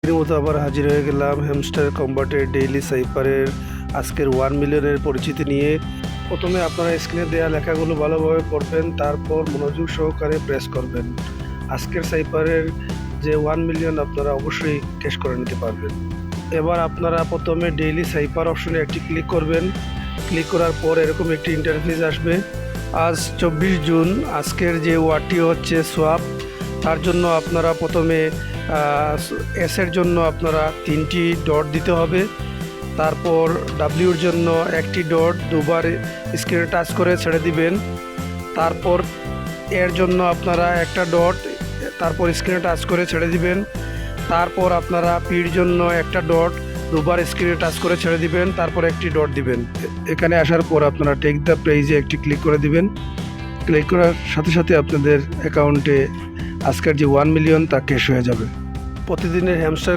প্রতিদিনের মতো আবার হাজির হয়ে গেলাম হ্যামস্টার কম্বাটের ডেইলি সাইফারের আজকের 1 মিলিয়নের পরিচিতি নিয়ে। প্রথমে আপনারা স্ক্রিনে দেওয়া লেখাগুলো ভালোভাবে পড়বেন, তারপর মনোযোগ সহকারে প্রেস করবেন। আজকের সাইফারের যে 1 মিলিয়ন আপনারা অবশ্যই ক্যাশ করে নিতে পারবেন। এবার আপনারা প্রথমে ডেইলি সাইফার অপশনে একটি ক্লিক করবেন। ক্লিক করার পর এরকম একটি ইন্টারফেস আসবে। আজ 24 জুন, আজকের যে ওয়ার্ডটি হচ্ছে সোয়াপ। তার জন্য আপনারা প্রথমে এসের জন্য আপনারা 3টি ডট দিতে হবে, তারপর ডাব্লিউর জন্য একটি ডট দুবার স্ক্রিনে টাচ করে ছেড়ে দিবেন, তারপর এর জন্য আপনারা একটা ডট তারপর স্ক্রিনে টাচ করে ছেড়ে দিবেন, তারপর আপনারা পির জন্য একটা ডট দুবার স্ক্রিনে টাচ করে ছেড়ে দিবেন, তারপর একটি ডট দিবেন। এখানে আসার পর আপনারা টেক দ্য প্রাইজে একটি ক্লিক করে দিবেন। ক্লিক করার সাথে সাথে আপনাদের অ্যাকাউন্টে আজকের যে 1 মিলিয়ন তা ক্যাশ হয়ে যাবে। প্রতিদিনের হ্যামস্টার